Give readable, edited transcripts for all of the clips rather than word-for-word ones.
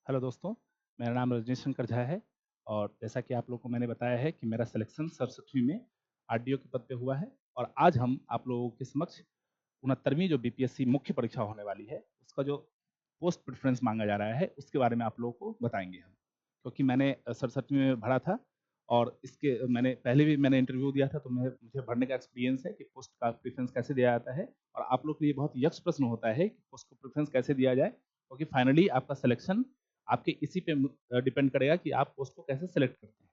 Hello दोस्तों, मेरा नाम रजनीश शंकर झा है और जैसा कि आप लोगों को मैंने बताया है कि मेरा सिलेक्शन 67वीं में आरडीओ के पद पे हुआ है और आज हम आप लोगों के समक्ष 69वीं जो बीपीएससी मुख्य परीक्षा होने वाली है, उसका जो पोस्ट प्रेफ़रेंस माँगा जा रहा है, उसके बारे में आप लोगों को बताएँगे हम। क्योंकि मैंने 67वीं में भरा था और इसके मैंने पहले भी मैंने इंटरव्यू दिया था, तो मुझे भरने का एक्सपीरियंस है कि पोस्ट का प्रेफ़रेंस कैसे दिया जाता है और आप लोग के लिए बहुत यक्ष प्रश्न होता है कि पोस्ट को प्रेफ़रेंस कैसे दिया जाए, क्योंकि फाइनली आपका सिलेक्शन आपके इसी पे डिपेंड करेगा कि आप पोस्ट को कैसे सेलेक्ट करते हैं।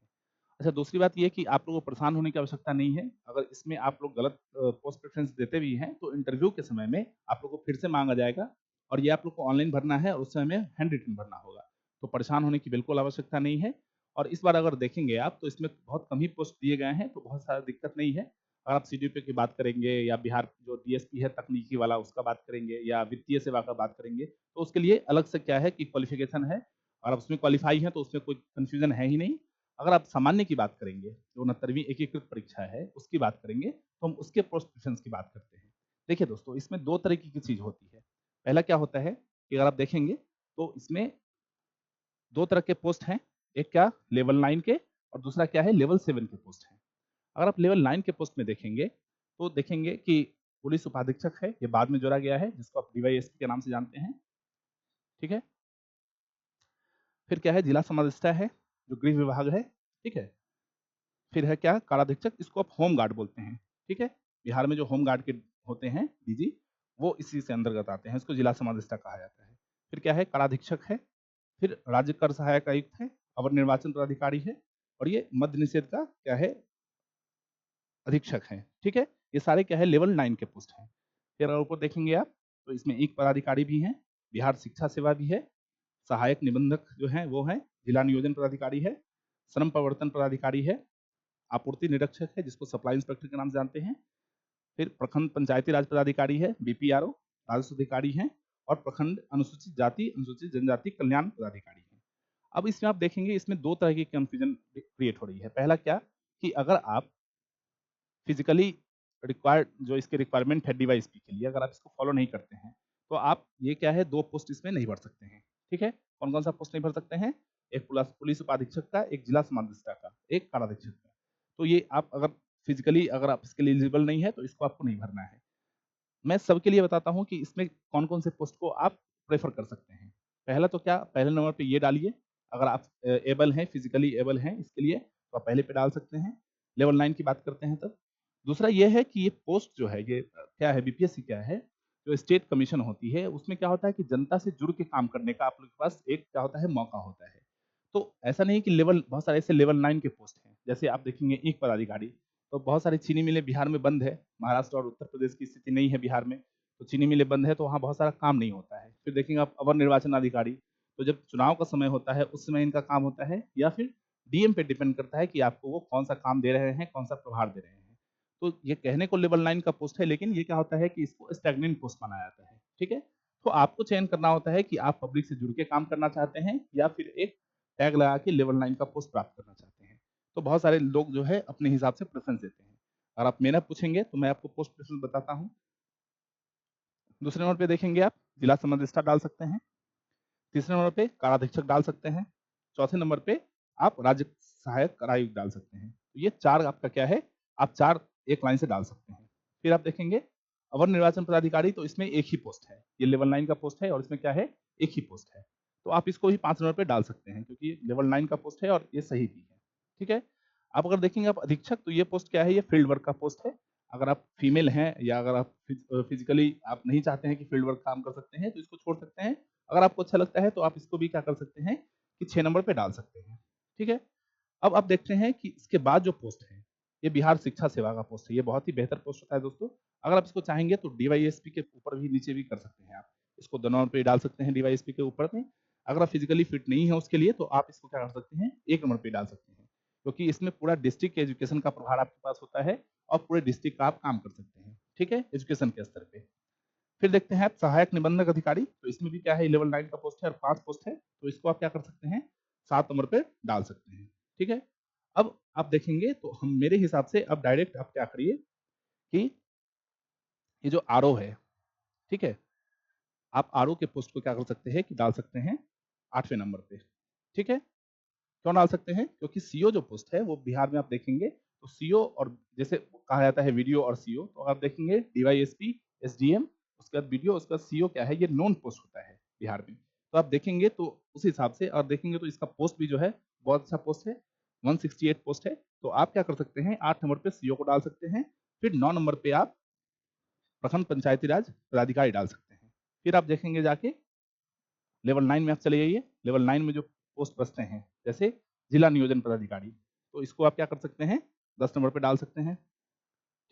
अच्छा, दूसरी बात ये है कि आप लोगों को परेशान होने की आवश्यकता नहीं है। अगर इसमें आप लोग गलत पोस्ट प्रेफ़रेंस देते भी हैं, तो इंटरव्यू के समय में आप लोग को फिर से माँगा जाएगा और ये आप लोग को ऑनलाइन भरना है और उस समय में हैंड रिटन भरना होगा। तो परेशान होने की बिल्कुल आवश्यकता नहीं है और इस बार अगर देखेंगे आप, तो इसमें बहुत कम ही पोस्ट दिए गए हैं, तो बहुत ज़्यादा दिक्कत नहीं है। अगर आप सीडीपी की बात करेंगे या बिहार जो डीएसपी है तकनीकी वाला, उसका बात करेंगे या वित्तीय सेवा का बात करेंगे, तो उसके लिए अलग से क्या है कि क्वालिफ़िकेशन है और आप उसमें क्वालीफाई हैं, तो उसमें कोई कन्फ्यूज़न है ही नहीं। अगर आप सामान्य की बात करेंगे, जो 69वीं एकीकृत परीक्षा है, उसकी बात करेंगे, तो हम उसके पोस्ट प्रेफ़रेंस की बात करते हैं। देखिए दोस्तों, इसमें 2 तरीके की चीज़ होती है। पहला क्या होता है कि अगर आप देखेंगे, तो इसमें 2 तरह के पोस्ट हैं। एक क्या लेवल 9 के और दूसरा क्या है लेवल 7 के पोस्ट हैं। अगर आप लेवल 9 के पोस्ट में देखेंगे, तो देखेंगे कि पुलिस उपाधीक्षक है, ये बाद में जोड़ा गया है, जिसको आप डीवाईएसपी के नाम से जानते हैं, ठीक है? फिर क्या है जिला समादेष्टा है, जो गृह विभाग है, ठीक है? फिर है क्या काराधीक्षक, इसको आप होम गार्ड बोलते हैं, ठीक है? बिहार में जो होम गार्ड के होते हैं डीजी, वो इसी से अंतर्गत आते हैं, इसको जिला समादेष्टा कहा जाता है। फिर क्या है काराधीक्षक है, फिर राज्य कर सहायक आयुक्त है, अवर निर्वाचन पदाधिकारी है और ये मद्य निषेध का क्या है अधीक्षक हैं, ठीक है? ये सारे क्या है लेवल 9 के पोस्ट हैं। फिर अगर ऊपर देखेंगे आप, तो इसमें एक पदाधिकारी भी हैं, बिहार शिक्षा सेवा भी है, सहायक निबंधक जो हैं वो हैं, जिला नियोजन पदाधिकारी है, श्रम प्रवर्तन पदाधिकारी है, आपूर्ति निरीक्षक है जिसको सप्लाई इंस्पेक्टर के नाम से जानते हैं, फिर प्रखंड पंचायती राज पदाधिकारी है, बीपीआरओ, राजस्व अधिकारी हैं और प्रखंड अनुसूचित जाति, अनुसूचित जनजाति कल्याण पदाधिकारी हैं। अब इसमें आप देखेंगे इसमें 2 तरह की कन्फ्यूजन क्रिएट हो रही है। पहला क्या कि अगर आप फिजिकली रिक्वायर्ड जो इसके रिक्वायरमेंट है डीवाईएसपी के लिए, अगर आप इसको फॉलो नहीं करते हैं, तो आप ये क्या है 2 पोस्ट इसमें नहीं भर सकते हैं, ठीक है? कौन-कौन सा पोस्ट नहीं भर सकते हैं? एक पुलिस उपाधीक्षक का, एक जिला समादेष्टा का, एक काराधीक्षक का। तो ये आप अगर फिजिकली अगर आप इसके लिए एलिजिबल नहीं है, तो इसको आपको नहीं भरना है। मैं सबके लिए बताता हूँ कि इसमें कौन-कौन से पोस्ट को आप प्रेफ़र कर सकते हैं। पहला तो क्या पहले नंबर पे ये डालिए, अगर आप एबल हैं, फिजिकली एबल हैं इसके लिए, तो आप पहले पे डाल सकते हैं। लेवल 9 की बात करते हैं तब। दूसरा ये है कि ये पोस्ट जो है ये क्या है बीपीएससी क्या है, जो स्टेट कमीशन होती है, उसमें क्या होता है कि जनता से जुड़ के काम करने का आप लोग के पास एक क्या होता है मौका होता है। तो ऐसा नहीं है कि लेवल बहुत सारे ऐसे लेवल 9 के पोस्ट हैं, जैसे आप देखेंगे ईंट पदाधिकारी, तो बहुत सारी चीनी मिलें बिहार में बंद है, महाराष्ट्र और उत्तर प्रदेश की स्थिति नहीं है बिहार में, तो चीनी मिलें बंद है, तो वहाँ बहुत सारा काम नहीं होता है। फिर देखेंगे आप अवर निर्वाचन अधिकारी, तो जब चुनाव का समय होता है, उस समय इनका काम होता है या फिर डीएम पे डिपेंड करता है कि आपको वो कौन-सा काम दे रहे हैं, कौन-सा प्रभार दे रहे हैं। तो ये कहने को लेवल 9 का पोस्ट है, लेकिन ये क्या होता है कि इसको स्टैग्नेंट पोस्ट माना जाता है, ठीक है? तो आपको चयन करना होता है कि आप पब्लिक से जुड़ के काम करना चाहते हैं या फिर एक टैग लगा के लेवल 9 का पोस्ट प्राप्त करना चाहते हैं। तो बहुत सारे लोग जो है अपने हिसाब से प्रेफ़रेंस देते हैं। अगर आप मेरा पूछेंगे तो मैं आपको पोस्ट प्रेफ़रेंस बताता हूँ। दूसरे नंबर पे देखेंगे आप जिला समादेष्टा डाल सकते हैं। तीसरे नंबर पे काराधीक्षक डाल सकते हैं। चौथे नंबर पे आप राज्य सहायक कर आयुक्त डाल सकते हैं। तो ये 4 आपका क्या है, आप 4 एक लाइन से डाल सकते हैं। फिर आप देखेंगे अवर निर्वाचन पदाधिकारी, तो इसमें एक ही पोस्ट है। ये लेवल 9 का पोस्ट है और इसमें क्या है, एक ही पोस्ट है। तो आप इसको भी 5 नंबर पे डाल सकते हैं क्योंकि ये लेवल 9 का पोस्ट है और ये सही भी है। ठीक है? आप अगर देखेंगे आप अधीक्षक, तो ये पोस्ट क्या है, ये फील्ड वर्क का पोस्ट है। अगर आप फीमेल हैं या अगर आप फिज़िकली आप नहीं चाहते हैं कि फील्ड वर्क काम कर सकते हैं, तो इसको छोड़ सकते हैं। अगर आपको अच्छा लगता है तो आप इसको भी क्या कर सकते हैं कि 6 नंबर पे डाल सकते हैं, ठीक है? अब आप देखते हैं कि इसके बाद जो पोस्ट है, ये बिहार शिक्षा सेवा का पोस्ट है। ये बहुत ही बेहतर पोस्ट होता है दोस्तों। अगर आप इसको चाहेंगे तो डीवाईएसपी के ऊपर भी नीचे भी कर सकते हैं आप। इसको 2 नंबर पे डाल सकते हैं डीवाईएसपी के ऊपर में। अगर आप फिज़िकली फिट नहीं है उसके लिए तो आप इसको क्या कर सकते हैं, 1 नंबर पे डाल सकते हैं। क्योंकि इसमें पूरा डिस्ट्रिक्ट एजुकेशन का प्रभार आपके पास होता है और पूरे डिस्ट्रिक्ट का आप काम कर सकते हैं, ठीक है? एजुकेशन के स्तर पे। फिर देखते हैं आप सहायक निबंधक अधिकारी, तो इसमें भी क्या है लेवल 9 का पोस्ट है और 5 पोस्ट है, तो इसको आप क्या कर सकते हैं 7 नंबर पे डाल सकते हैं, ठीक है? अब आप देखेंगे तो हम मेरे हिसाब से अब डायरेक्ट आप क्या करिए कि ये जो आरओ है, ठीक है? आप आरओ के पोस्ट को क्या कर सकते हैं कि डाल सकते हैं 8वें नंबर पे, ठीक है। क्यों डाल सकते हैं? क्योंकि सीओ जो पोस्ट है वो बिहार में आप देखेंगे तो सीओ और जैसे कहा जाता है वीडियो और सीओ, तो आप देखेंगे डीवाईएसपी, एसडीएम, उसके बाद वीडियो, उसके बाद सीओ क्या है, ये नोन पोस्ट होता है बिहार में। तो आप देखेंगे तो उस हिसाब से और देखेंगे तो इसका पोस्ट भी जो है बहुत अच्छा पोस्ट है, 168 पोस्ट है। तो आप क्या कर सकते हैं, 8 नंबर पे सीओ को डाल सकते हैं, फिर 9 नंबर पे आप प्रखंड पंचायती राज पदाधिकारी डाल सकते हैं। फिर आप देखेंगे जाके लेवल 9 में आप चले जाइए, लेवल 9 में जो पोस्ट बचते हैं जैसे जिला नियोजन पदाधिकारी, तो इसको आप क्या कर सकते हैं, 10 नंबर पे डाल सकते हैं,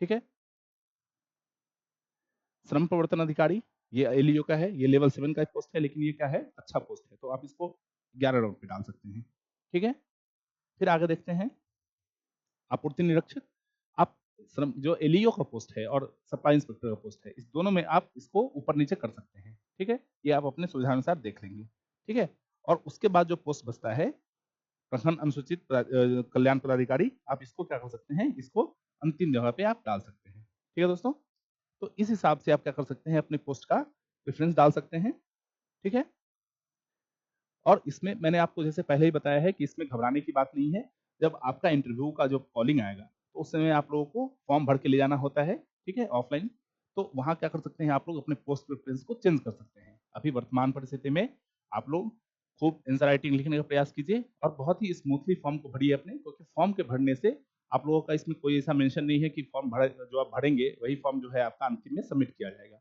ठीक है। श्रम प्रवर्तन अधिकारी, ये एलईओ का है, ये लेवल 7 का पोस्ट है, लेकिन ये क्या है, अच्छा पोस्ट है, तो आप इसको 11 नंबर पे डाल सकते हैं, ठीक है। फिर आगे देखते हैं आपूर्ति निरीक्षक। आप श्रम जो एलईओ का पोस्ट है और सप्लाई इंस्पेक्टर का पोस्ट है, इस दोनों में आप इसको ऊपर नीचे कर सकते हैं, ठीक है। ये आप अपने सुविधानुसार देख लेंगे, ठीक है। और उसके बाद जो पोस्ट बचता है प्रखंड अनुसूचित कल्याण पदाधिकारी, आप इसको क्या कर सकते हैं, इसको अंतिम जगह पे आप डाल सकते हैं, ठीक है दोस्तों। तो इस हिसाब से आप क्या कर सकते हैं, अपने पोस्ट का प्रेफरेंस डाल सकते हैं, ठीक है। और इसमें मैंने आपको जैसे पहले ही बताया है कि इसमें घबराने की बात नहीं है। जब आपका इंटरव्यू का जो कॉलिंग आएगा, तो उस समय आप लोगों को फॉर्म भर के ले जाना होता है, ठीक है, ऑफलाइन। तो वहाँ क्या कर सकते हैं, आप लोग अपने पोस्ट प्रेफरेंस को चेंज कर सकते हैं। अभी वर्तमान परिस्थिति में आप लोग खूब आंसर राइटिंग लिखने का प्रयास कीजिए और बहुत ही स्मूथली फॉर्म को भरिए अपने, क्योंकि फॉर्म के भरने से आप लोगों का इसमें कोई ऐसा मेंशन नहीं है कि फॉर्म भरा जो आप भरेंगे वही फॉर्म जो है आपका अंतिम में सबमिट किया जाएगा।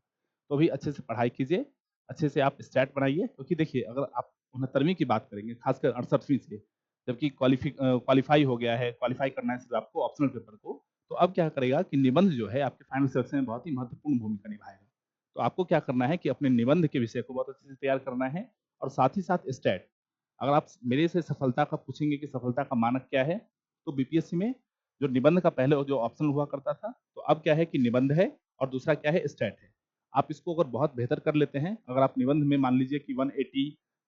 तो भी अच्छे से पढ़ाई कीजिए, अच्छे से आप स्टैट बनाइए, क्योंकि देखिए अगर आप 69वीं की बात करेंगे, खासकर 68वीं से, जबकि क्वालिफाई हो गया है, क्वालिफाई करना है सिर्फ आपको ऑप्शनल पेपर को, तो अब क्या करेगा कि निबंध जो है आपके फाइनल सिलेक्शन में बहुत ही महत्वपूर्ण भूमिका निभाएगा। तो आपको क्या करना है कि अपने निबंध के विषय को बहुत अच्छे से तैयार करना है और साथ ही साथ स्टैट। अगर आप मेरे से सफलता का पूछेंगे कि सफलता का मानक क्या है, तो बीपीएससी में जो निबंध का पहले जो ऑप्शन हुआ करता था, तो अब क्या है कि निबंध है और दूसरा क्या है, स्टैट है। आप इसको अगर बहुत बेहतर कर लेते हैं, अगर आप निबंध में मान लीजिए कि 180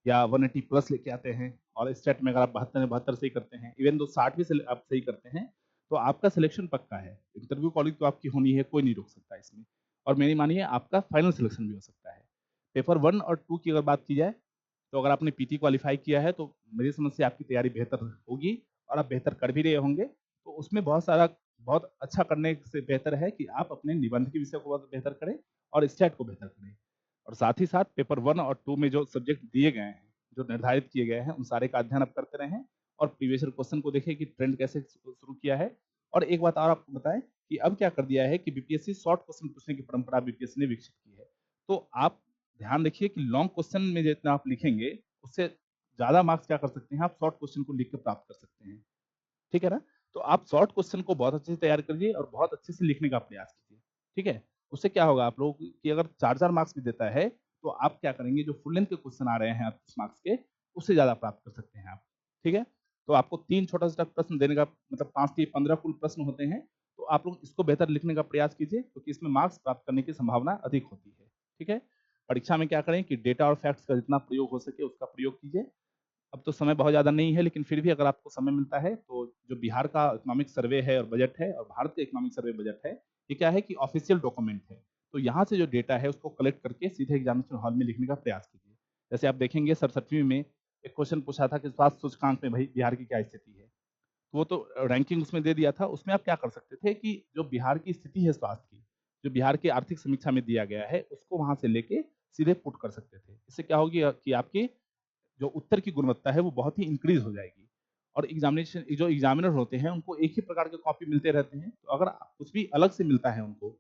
या 180 प्लस लेके आते हैं और स्टेट में अगर आप 72 सही करते हैं, इवन दो 60 भी आप सही करते हैं, तो आपका सिलेक्शन पक्का है। इंटरव्यू कॉलिंग तो आपकी होनी है, कोई नहीं रोक सकता इसमें। और मेरी मानिए आपका फाइनल सिलेक्शन भी हो सकता है। पेपर 1 और 2 की अगर बात की जाए, तो अगर आपने पीटी क्वालिफाई किया है तो मेरी समझ से आपकी तैयारी बेहतर होगी और आप बेहतर कर भी रहे होंगे। तो उसमें बहुत अच्छा करने से बेहतर है कि आप अपने निबंध के विषय को बहुत बेहतर करें और स्टैट को बेहतर करें। और साथ ही साथ पेपर 1 और 2 में जो सब्जेक्ट दिए गए हैं, जो निर्धारित किए गए हैं, उन सारे का अध्ययन आप करते रहें और प्रीवियस ईयर क्वेश्चन को देखें कि ट्रेंड कैसे शुरू किया है। और एक बात और आपको बताएं कि अब क्या कर दिया है कि बीपीएससी शॉर्ट क्वेश्चन पूछने की परंपरा बीपीएससी ने विकसित की है। तो आप ध्यान रखिए कि लॉन्ग क्वेश्चन में जितना आप लिखेंगे, उससे ज़्यादा मार्क्स क्या कर सकते हैं, आप शॉर्ट क्वेश्चन को लिख के प्राप्त कर सकते हैं। ठीक है ना? तो आप शॉर्ट क्वेश्चन को बहुत अच्छे से तैयार करिए और बहुत अच्छे से लिखने का प्रयास कीजिए, ठीक है? उससे क्या होगा आप लोगों की अगर 4-4 मार्क्स भी देता है, तो आप क्या करेंगे, जो फुल लेंथ के क्वेश्चन आ रहे हैं 30 मार्क्स के, उससे ज़्यादा प्राप्त कर सकते हैं आप, ठीक है? तो आपको 3 छोटा-छोटा प्रश्न देने का मतलब 5 के 15 कुल प्रश्न होते हैं, तो आप लोग इसको बेहतर लिखने का प्रयास कीजिए, क्योंकि इसमें मार्क्स प्राप्त करने की संभावना अधिक होती है, ठीक है? परीक्षा में क्या करें कि डेटा और फैक्ट्स का जितना प्रयोग हो सके उसका प्रयोग कीजिए। अब तो समय बहुत ज़्यादा नहीं है, लेकिन फिर भी अगर आपको समय मिलता है, तो जो बिहार का इकोनॉमिक सर्वे है और बजट है और भारत का इकोनॉमिक सर्वे बजट है, ये क्या है कि ऑफिशियल डॉक्यूमेंट है। तो यहाँ से जो डेटा है, उसको कलेक्ट करके सीधे एग्जामिनेशन हॉल में लिखने का प्रयास कीजिए। जैसे आप देखेंगे 67वीं में एक क्वेश्चन पूछा था कि स्वास्थ्य सूचकांक में भाई बिहार की क्या स्थिति है? तो वो तो रैंकिंग उसमें दे दिया था। उसमें आप क्या कर सकते थे कि जो बिहार की स्थिति है स्वास्थ्य की, जो बिहार की आर्थिक समीक्षा में दिया गया है, उसको वहाँ से लेके सीधे पुट कर सकते थे। इससे क्या होगी कि आपकी जो उत्तर की गुणवत्ता है वो बहुत ही इंक्रीज हो जाएगी। और एग्जामिनेशन जो एग्जामिनर होते हैं उनको एक ही प्रकार के कॉपी मिलते रहते हैं, तो अगर कुछ भी अलग से मिलता है उनको,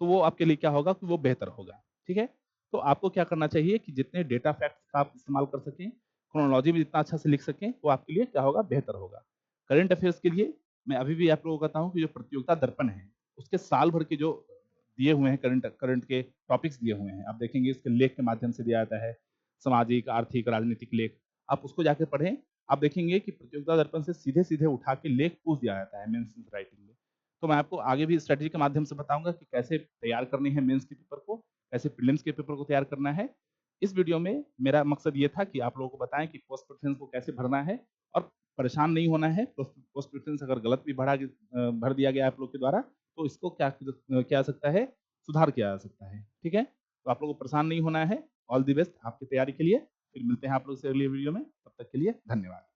तो वो आपके लिए क्या होगा कि वो बेहतर होगा, ठीक है। तो आपको क्या करना चाहिए कि जितने डेटा फैक्ट्स का आप इस्तेमाल कर सकें, क्रोनोलॉजी में जितना अच्छा से लिख सकें, वो आपके लिए क्या होगा, बेहतर होगा। करंट अफेयर्स के लिए मैं अभी भी आप लोगों को कहता हूँ कि जो प्रतियोगिता दर्पण है, उसके साल भर के जो दिए हुए हैं, करंट करंट के टॉपिक्स दिए हुए हैं, आप देखेंगे इसके लेख के माध्यम से दिया जाता है, सामाजिक, आर्थिक, राजनीतिक लेख, आप उसको जाके पढ़ें। आप देखेंगे कि प्रतियोगिता दर्पण से सीधे-सीधे उठा के लेख पूछ दिया जाता है मेंस राइटिंग में। तो मैं आपको आगे भी स्ट्रैटेजी के माध्यम से बताऊँगा कि कैसे तैयार करनी है मेंस के पेपर को, कैसे प्रीलिम्स के पेपर को तैयार करना है। इस वीडियो में मेरा मकसद ये था कि आप लोगों को बताएँ कि पोस्ट प्रेफ़रेंस को कैसे भरना है और परेशान नहीं होना है। पोस्ट प्रेफ़रेंस अगर गलत भी भर दिया गया आप लोग के द्वारा, तो इसको क्या किया जा सकता है, सुधार किया जा सकता है। ठीक है? तो आप लोगों को परेशान नहीं होना है। ऑल द बेस्ट आपकी तैयारी के लिए। फिर मिलते हैं आप लोग से अगली वीडियो में, तब तक के लिए धन्यवाद।